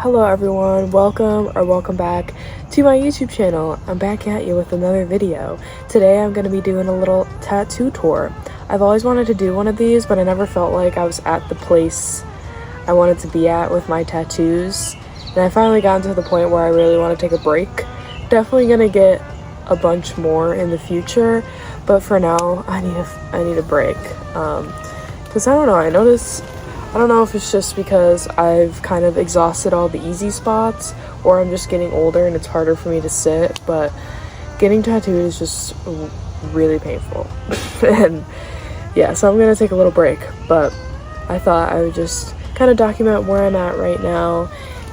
Hello everyone, welcome back to my YouTube channel. I'm back at you with another video. Today I'm going to be doing a little tattoo tour. I've always wanted to do one of these, but I never felt like I was at the place I wanted to be at with my tattoos. And I finally got to the point where I really want to take a break. Definitely going to get a bunch more in the future, but for now I need a break. Because I don't know, I don't know if it's just because I've kind of exhausted all the easy spots or I'm just getting older and it's harder for me to sit, but getting tattooed is just really painful. And yeah, so I'm gonna take a little break, but I thought I would just kind of document where I'm at right now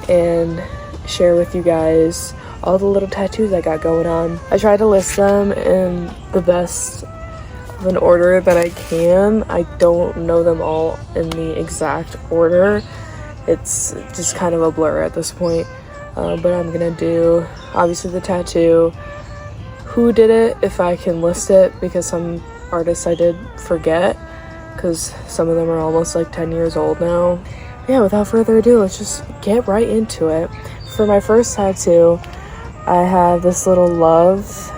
and share with you guys all the little tattoos I got going on. I try to list them in the best of an order that I can. I don't know them all in the exact order. It's just kind of a blur at this point. But I'm gonna do obviously the tattoo, who did it if I can list it, because some artists I did forget because some of them are almost like 10 years old now. Yeah, without further ado, let's just get right into it. For my first tattoo, I have this little love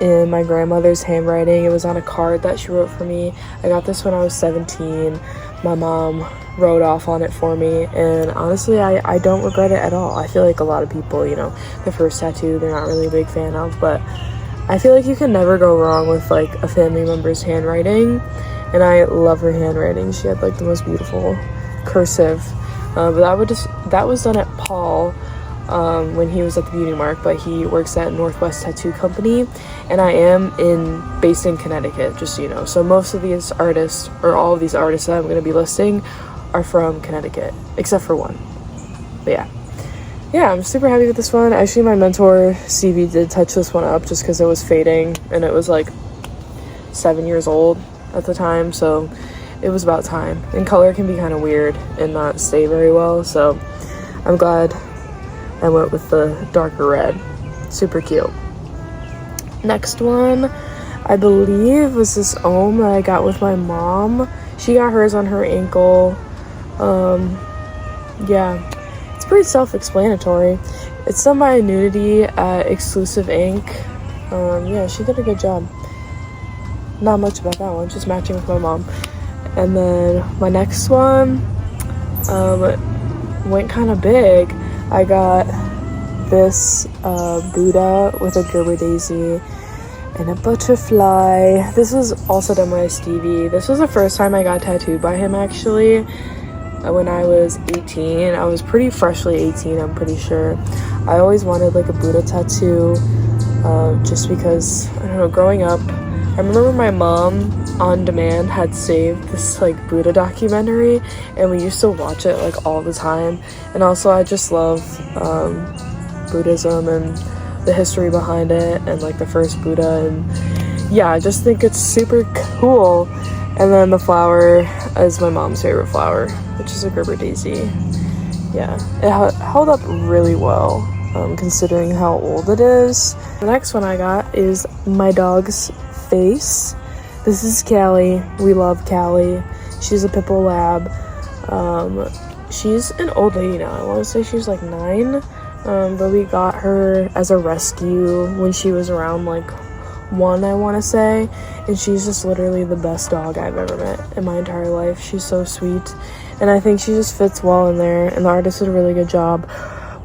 in my grandmother's handwriting. It was on a card that she wrote for me. I got this when I was 17. My mom wrote off on it for me, and honestly I don't regret it at all. I feel like a lot of people, you know, the first tattoo they're not really a big fan of, but I feel like you can never go wrong with like a family member's handwriting, and I love her handwriting. She had like the most beautiful cursive. But that was done at Paul when he was at the beauty mark, but he works at Northwest Tattoo Company, and I am based in Connecticut, just so you know. So most of these artists, or all of these artists that I'm going to be listing, are from Connecticut, except for one. But yeah, I'm super happy with this one. Actually, my mentor CV did touch this one up just because it was fading, and it was like 7 years old at the time, so it was about time. And color can be kind of weird and not stay very well, so I'm glad I went with the darker red. Super cute. Next one, I believe, was this ohm that I got with my mom. She got hers on her ankle. Yeah, it's pretty self-explanatory. It's done by Nudity at Exclusive Ink. Yeah, she did a good job. Not much about that one, just matching with my mom. And then my next one went kind of big. I got this Buddha with a Gerber daisy and a butterfly. This is also done by Stevie. This was the first time I got tattooed by him, actually, when I was 18. I was pretty freshly 18, I'm pretty sure. I always wanted like a Buddha tattoo, just because, I don't know, growing up, I remember my mom on demand had saved this like Buddha documentary, and we used to watch it like all the time. And also I just love Buddhism and the history behind it, and like the first Buddha, and yeah, I just think it's super cool. And then the flower is my mom's favorite flower, which is a Gerber daisy. Yeah, it held up really well, considering how old it is. The next one I got is my dog's face. This is Callie. We love Callie. She's a Pitbull Lab. She's an old lady now. I want to say she's like 9. But we got her as a rescue when she was around like 1, I want to say. And she's just literally the best dog I've ever met in my entire life. She's so sweet. And I think she just fits well in there. And the artist did a really good job.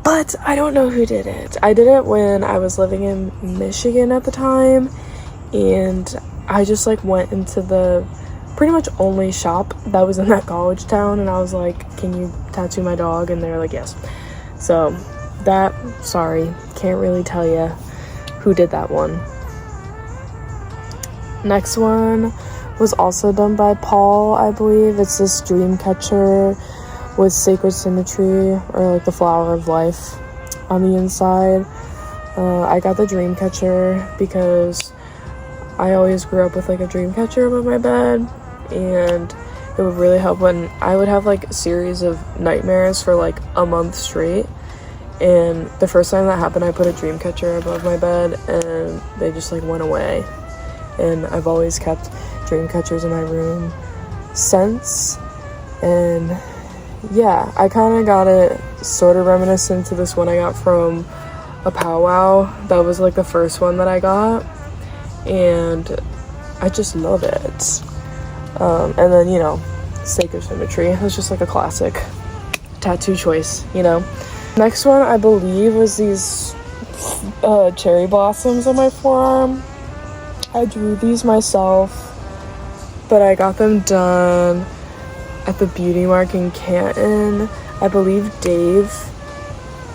But I don't know who did it. I did it when I was living in Michigan at the time. And I just like went into the pretty much only shop that was in that college town, and I was like, can you tattoo my dog? And they're like, yes. So that, sorry, can't really tell you who did that one. Next one was also done by Paul, I believe. It's this dream catcher with sacred symmetry, or like the flower of life on the inside. I got the dream catcher because I always grew up with like a dream catcher above my bed, and it would really help when I would have like a series of nightmares for like a month straight. And the first time that happened, I put a dream catcher above my bed and they just like went away. And I've always kept dream catchers in my room since. And yeah, I kind of got it sort of reminiscent to this one I got from a powwow. That was like the first one that I got, and I just love it. And then, you know, Sacred Symmetry. It's just like a classic tattoo choice, you know. Next one, I believe, was these cherry blossoms on my forearm. I drew these myself, but I got them done at the Beauty Mark in Canton. I believe Dave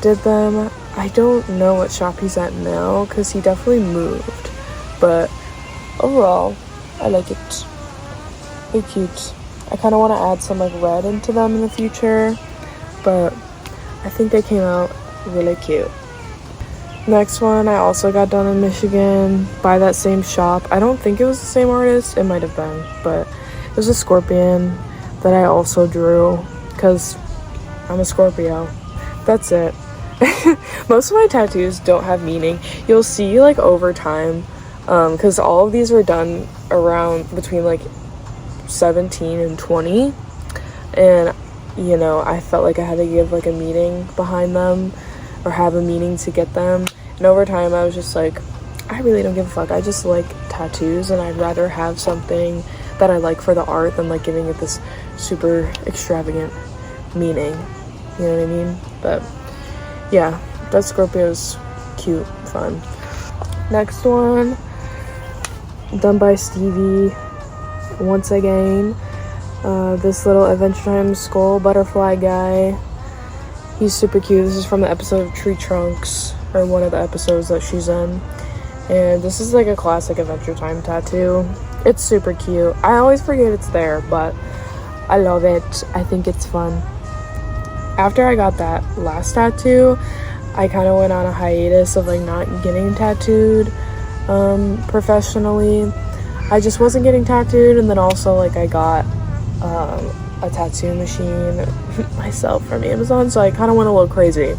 did them. I don't know what shop he's at now because he definitely moved, but overall I like it. They're cute. I kind of want to add some like red into them in the future, but I think they came out really cute. Next one I also got done in Michigan by that same shop. I don't think it was the same artist. It might have been, but it was a scorpion that I also drew because I'm a Scorpio. That's it. Most of my tattoos don't have meaning. You'll see like over time, because all of these were done around between like 17 and 20, and you know, I felt like I had to give like a meaning behind them or have a meaning to get them, and over time I was just like, I really don't give a fuck. I just like tattoos, and I'd rather have something that I like for the art than like giving it this super extravagant meaning, you know what I mean? But yeah, that Scorpio's cute, fun. Next one, done by Stevie once again. This little Adventure Time skull butterfly guy. He's super cute. This is from the episode of Tree Trunks, or one of the episodes that she's in. And this is like a classic Adventure Time tattoo. It's super cute. I always forget it's there, but I love it. I think it's fun. After I got that last tattoo, I kind of went on a hiatus of like not getting tattooed professionally. I just wasn't getting tattooed, and then also like I got a tattoo machine myself from Amazon, so I kind of went a little crazy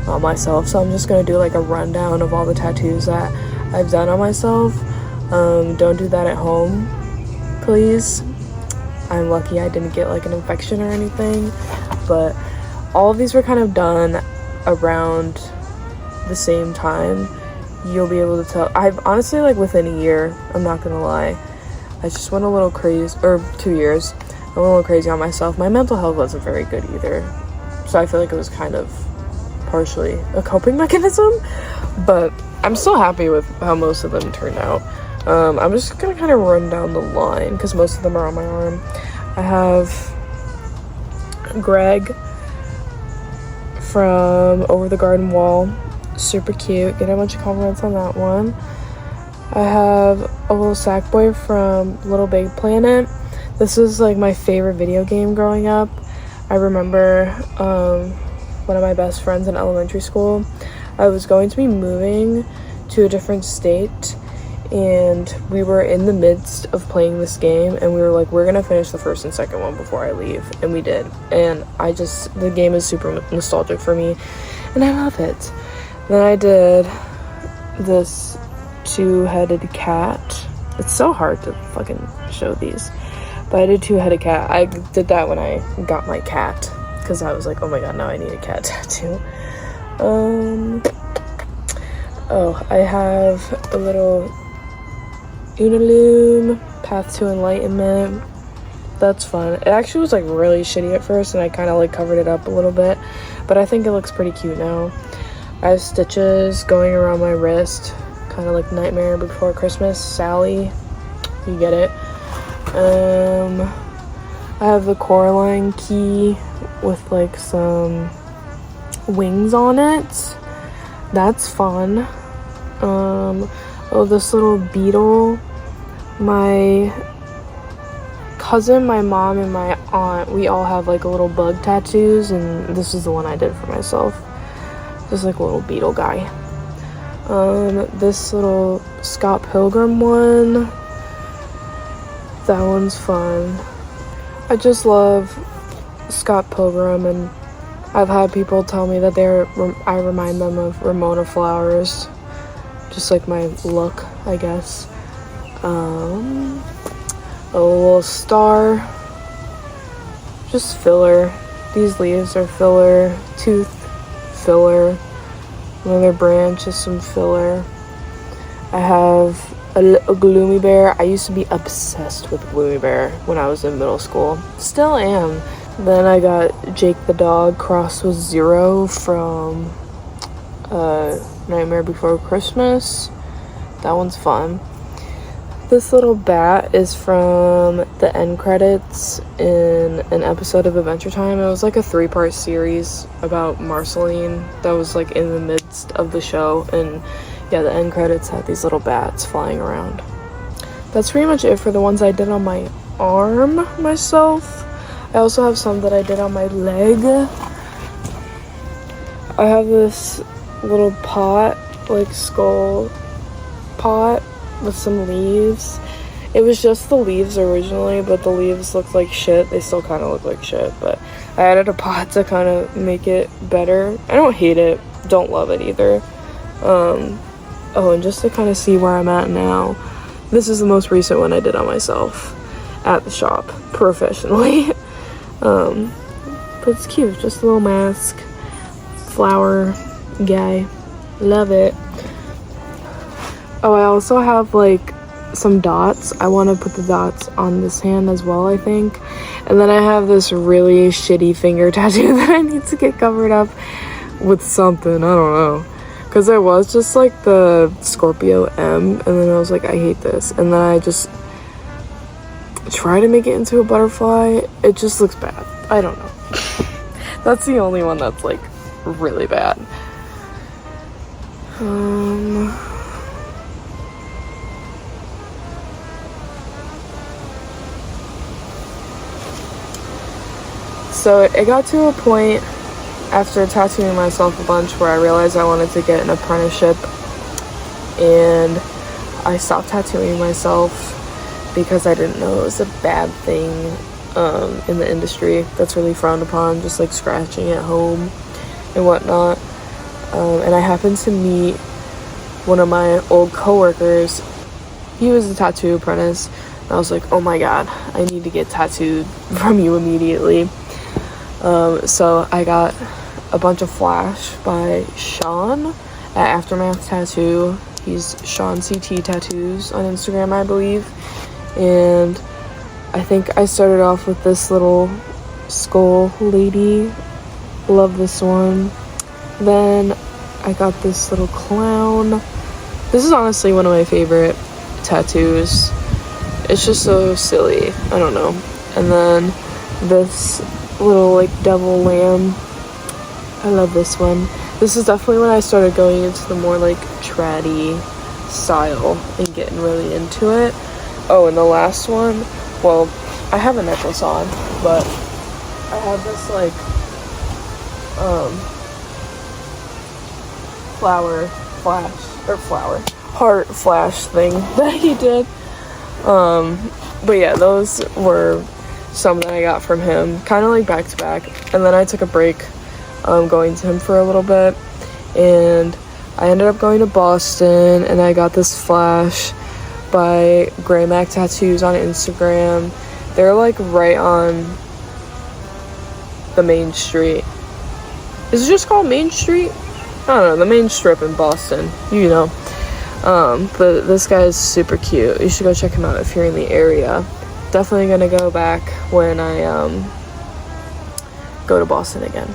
on myself. So I'm just gonna do like a rundown of all the tattoos that I've done on myself. Don't do that at home, please. I'm lucky I didn't get like an infection or anything, but all of these were kind of done around the same time. You'll be able to tell. I've honestly, like within a year, I'm not gonna lie, I just went a little crazy, or 2 years, I went a little crazy on myself. My mental health wasn't very good either, so I feel like it was kind of partially a coping mechanism, but I'm still happy with how most of them turned out. I'm just gonna kind of run down the line because most of them are on my arm. I have Greg from Over the Garden Wall, super cute, get a bunch of compliments on that one. I have a little sack boy from Little Big Planet. This was like my favorite video game growing up. I remember one of my best friends in elementary school, I was going to be moving to a different state, and we were in the midst of playing this game, and we were like, we're gonna finish the first and second one before I leave, and we did. And the game is super nostalgic for me, and I love it. Then I did this two-headed cat. It's so hard to fucking show these, but I did two-headed cat. I did that when I got my cat, because I was like, oh my god, now I need a cat tattoo. Oh, I have a little Unilume Path to Enlightenment. That's fun. It actually was like really shitty at first, and I kind of like covered it up a little bit, but I think it looks pretty cute now. I have stitches going around my wrist, kind of like Nightmare Before Christmas, Sally, you get it. I have the Coraline key with like some wings on it. That's fun. Oh, this little beetle. My cousin, my mom, and my aunt, we all have like a little bug tattoos, and this is the one I did for myself. Just like a little beetle guy. This little Scott Pilgrim one, that one's fun. I just love Scott Pilgrim, and I've had people tell me that I remind them of Ramona Flowers, just like my look, I guess. A little star, just filler, These leaves are filler, tooth filler. Another branch is some filler. I have a little gloomy bear. I used to be obsessed with gloomy bear when I was in middle school. Still am. Then I got Jake the dog crossed with Zero from Nightmare Before Christmas. That one's fun. This little bat is from the end credits in an episode of Adventure Time. It was like a 3-part series about Marceline that was like in the midst of the show, and yeah, the end credits had these little bats flying around. That's pretty much it for the ones I did on my arm myself. I also have some that I did on my leg. I have this little pot, like skull pot with some leaves. It was just the leaves originally, but the leaves looked like shit. They still kind of look like shit, but I added a pot to kind of make it better. I don't hate it, don't love it either. Oh, and just to kind of see where I'm at now, this is the most recent one I did on myself at the shop professionally. But it's cute, just a little mask, flower guy, love it. Oh, I also have like some dots. I want to put the dots on this hand as well, I think. And then I have this really shitty finger tattoo that I need to get covered up with something. I don't know. Because I was just like the Scorpio M, and then I was like, I hate this. And then I just try to make it into a butterfly. It just looks bad. I don't know. That's the only one that's like really bad. So it got to a point after tattooing myself a bunch where I realized I wanted to get an apprenticeship, and I stopped tattooing myself because I didn't know it was a bad thing in the industry. That's really frowned upon, just like scratching at home and whatnot. And I happened to meet one of my old coworkers. He was a tattoo apprentice, and I was like, oh my god, I need to get tattooed from you immediately. So I got a bunch of flash by Sean at Aftermath Tattoo. He's Sean CT Tattoos on Instagram, I believe. And I think I started off with this little skull lady. Love this one. Then I got this little clown. This is honestly one of my favorite tattoos. It's just so silly. I don't know. And then this little like devil lamb. I love this one. This is definitely when I started going into the more like traddy style and getting really into it. Oh, and the last one, well, I have a necklace on, but I have this like heart flash thing that he did. But yeah, those were some that I got from him, kind of like back to back. And then I took a break going to him for a little bit, and I ended up going to Boston, and I got this flash by Gray Mac Tattoos on Instagram. They're like right on the main street. Is it just called Main Street? I don't know, the main strip in Boston, you know. But this guy is super cute. You should go check him out if you're in the area. Definitely gonna go back when I go to Boston again.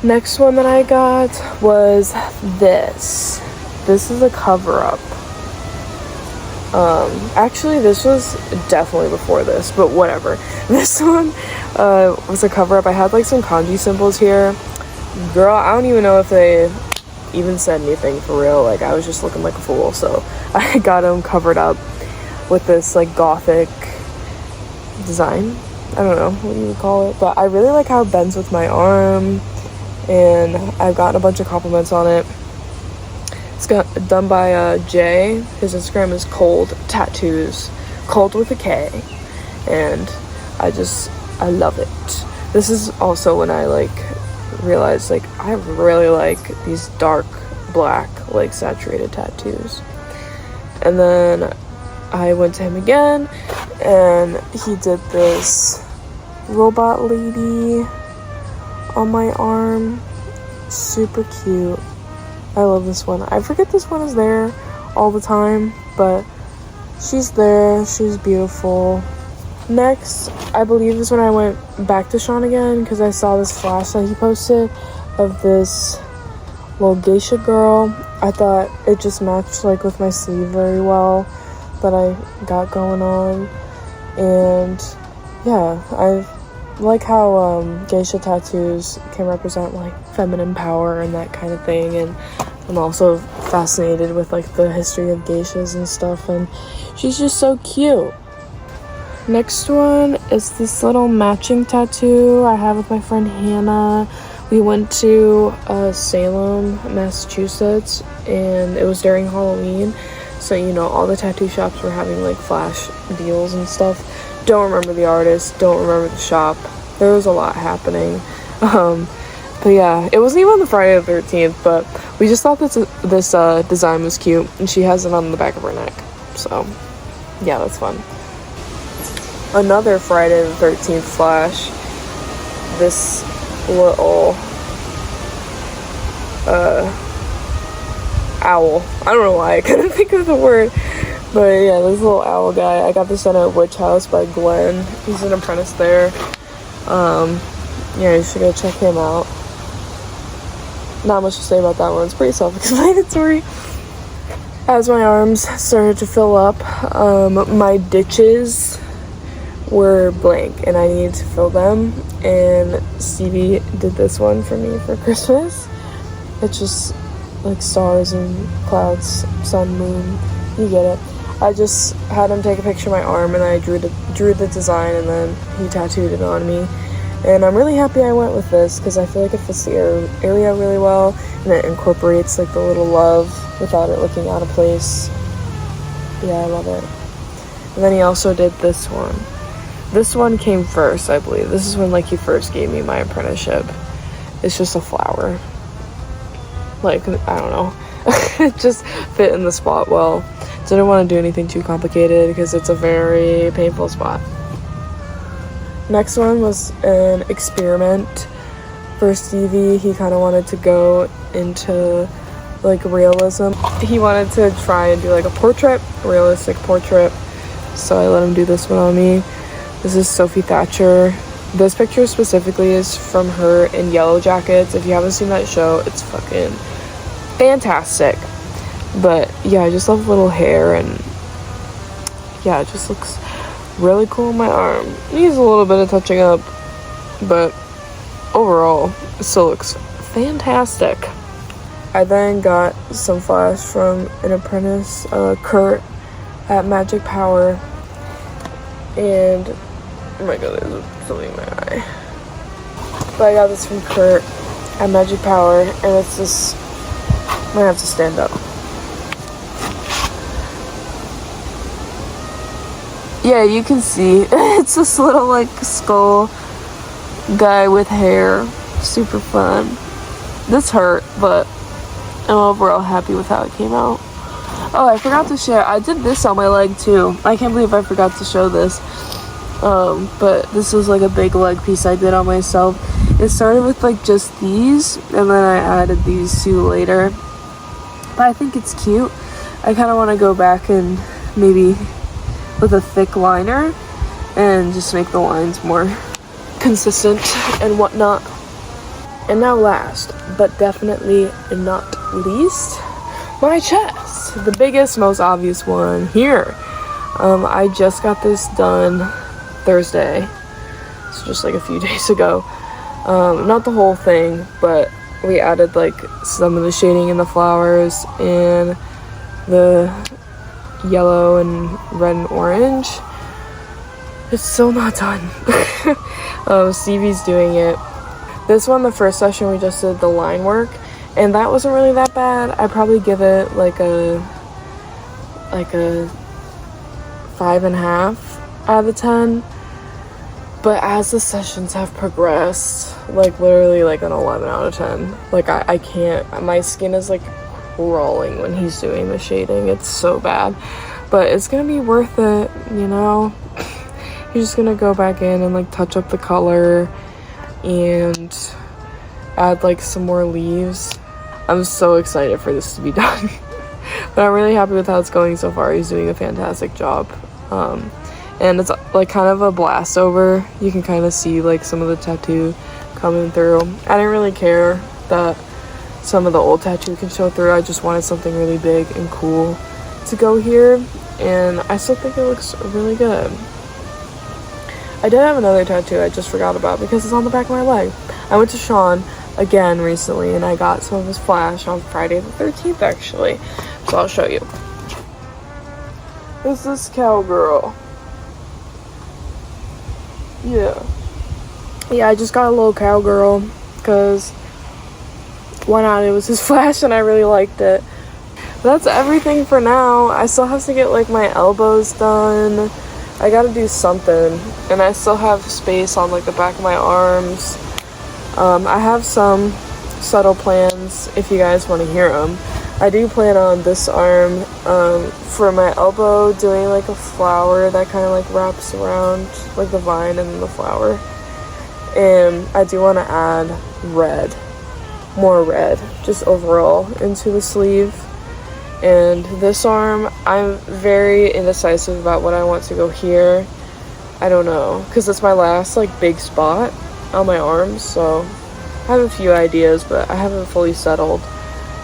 Next one that I got was this. This is a cover-up. Actually, this was definitely before this, but whatever. This one was a cover-up. I had like some kanji symbols here. Girl, I don't even know if they even said anything for real. Like, I was just looking like a fool, so I got them covered up with this like gothic design. I don't know what you would call it, but I really like how it bends with my arm, and I've gotten a bunch of compliments on it. It's done by Jay. His Instagram is Cold Tattoos, Cold with a K, and I love it. This is also when I like realized like I really like these dark black like saturated tattoos. And then I went to him again, and he did this robot lady on my arm. Super cute. I love this one. I forget this one is there all the time, but she's there. She's beautiful. Next, I believe is when I went back to Sean again because I saw this flash that he posted of this little geisha girl. I thought it just matched like with my sleeve very well that I got going on. And yeah, I like how geisha tattoos can represent like feminine power and that kind of thing, and I'm also fascinated with like the history of geishas and stuff, and she's just so cute. Next one is this little matching tattoo I have with my friend Hannah. We went to Salem, Massachusetts, and it was during Halloween, so you know all the tattoo shops were having like flash deals and stuff. Don't remember the artist, don't remember the shop. There was a lot happening. But yeah, it wasn't even the Friday the 13th, but we just thought this design was cute, and she has it on the back of her neck. So yeah, that's fun. Another Friday the 13th flash. This little owl. I don't know why I couldn't think of the word. But yeah, this little owl guy. I got this done at Witch House by Glenn. He's an apprentice there. Yeah, you should go check him out. Not much to say about that one. It's pretty self-explanatory. As my arms started to fill up, my ditches were blank and I needed to fill them. And Stevie did this one for me for Christmas. It's just like stars and clouds, sun, moon. You get it. I just had him take a picture of my arm and I drew the design, and then he tattooed it on me. And I'm really happy I went with this because I feel like it fits the area really well, and it incorporates like the little love without it looking out of place. Yeah, I love it. And then he also did this one. This one came first, I believe. This is when like he first gave me my apprenticeship. It's just a flower. Like, I don't know. It just fit in the spot well. Didn't want to do anything too complicated because it's a very painful spot. Next one was an experiment for Stevie. He kind of wanted to go into like realism. He wanted to try and do like a realistic portrait. So I let him do this one on me. This is Sophie Thatcher. This picture specifically is from her in Yellow Jackets. If you haven't seen that show, it's fucking fantastic. But yeah, I just love little hair, and yeah, it just looks really cool on my arm. It needs a little bit of touching up, but overall it still looks fantastic. I then got some flash from an apprentice, Kurt, at Magic Power, and oh my god, there's something in my eye. But I got this from Kurt at Magic Power, and it's this. I'm gonna have to stand up. Yeah, you can see it's this little like skull guy with hair. Super fun. This hurt, but I'm overall happy with how it came out. Oh, I forgot to share. I did this on my leg too. I can't believe I forgot to show this. But this was like a big leg piece I did on myself. It started with like just these, and then I added these two later. But I think it's cute. I kind of want to go back and maybe with a thick liner and just make the lines more consistent and whatnot. And now last, but definitely not least, my chest. The biggest, most obvious one here. I just got this done Thursday. So just like a few days ago. Not the whole thing, but we added like some of the shading in the flowers and the yellow and red and orange. It's still not done. Stevie's doing it. This one, the first session, we just did the line work, and that wasn't really that bad. I'd probably give it like a 5.5 out of 10. But as the sessions have progressed, like literally like an 11 out of 10. Like I can't, my skin is like crawling when he's doing the shading. It's so bad, but it's gonna be worth it, you know. He's just gonna go back in and like touch up the color and add like some more leaves. I'm so excited for this to be done. But I'm really happy with how it's going so far. He's doing a fantastic job. And it's like kind of a blast over. You can kind of see like some of the tattoo coming through. I didn't really care that some of the old tattoo can show through. I just wanted something really big and cool to go here, and I still think it looks really good. I did have another tattoo I just forgot about because it's on the back of my leg. I went to Sean again recently and I got some of his flash on Friday the 13th actually, so I'll show you. It's this cowgirl. Yeah, I just got a little cowgirl because why not? It was his flash and I really liked it. But that's everything for now. I still have to get like my elbows done. I gotta do something, and I still have space on like the back of my arms. I have some subtle plans if you guys want to hear them. I do plan on this arm for my elbow doing like a flower that kind of like wraps around like the vine and then the flower. And I do want to add more red, just overall into the sleeve. And this arm, I'm very indecisive about what I want to go here. I don't know, because it's my last like big spot on my arms, so I have a few ideas, but I haven't fully settled.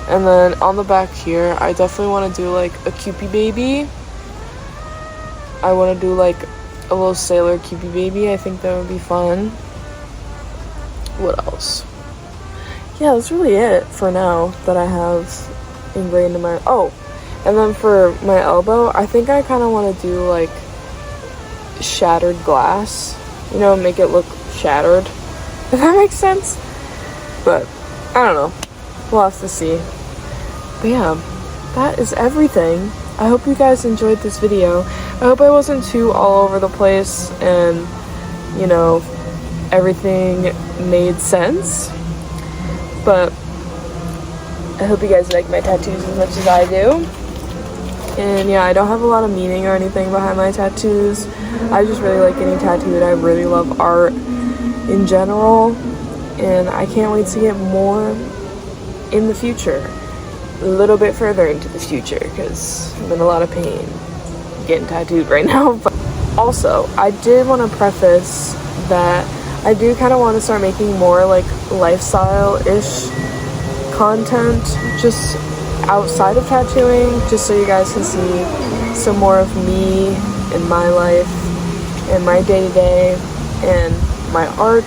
And then on the back here, I definitely want to do like a Cupid baby. I want to do like a little sailor Cupid baby. I think that would be fun. What else? Yeah, that's really it for now that I have ingrained in my... Oh, and then for my elbow, I think I kind of want to do like shattered glass, you know, make it look shattered, if that makes sense. But I don't know, we'll have to see. But yeah, that is everything. I hope you guys enjoyed this video. I hope I wasn't too all over the place and, you know, everything made sense. But I hope you guys like my tattoos as much as I do. And yeah, I don't have a lot of meaning or anything behind my tattoos. I just really like getting tattooed. I really love art in general. And I can't wait to get more in the future. A little bit further into the future, because I'm in a lot of pain getting tattooed right now. But also, I did want to preface that I do kind of want to start making more like lifestyle-ish content just outside of tattooing, just so you guys can see some more of me and my life and my day-to-day and my art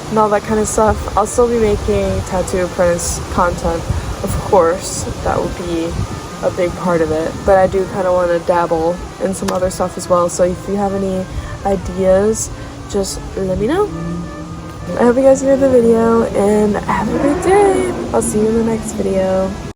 and all that kind of stuff. I'll still be making tattoo apprentice content, of course. That would be a big part of it, but I do kind of want to dabble in some other stuff as well. So if you have any ideas, just let me know. I hope you guys enjoyed the video and have a great day. I'll see you in the next video.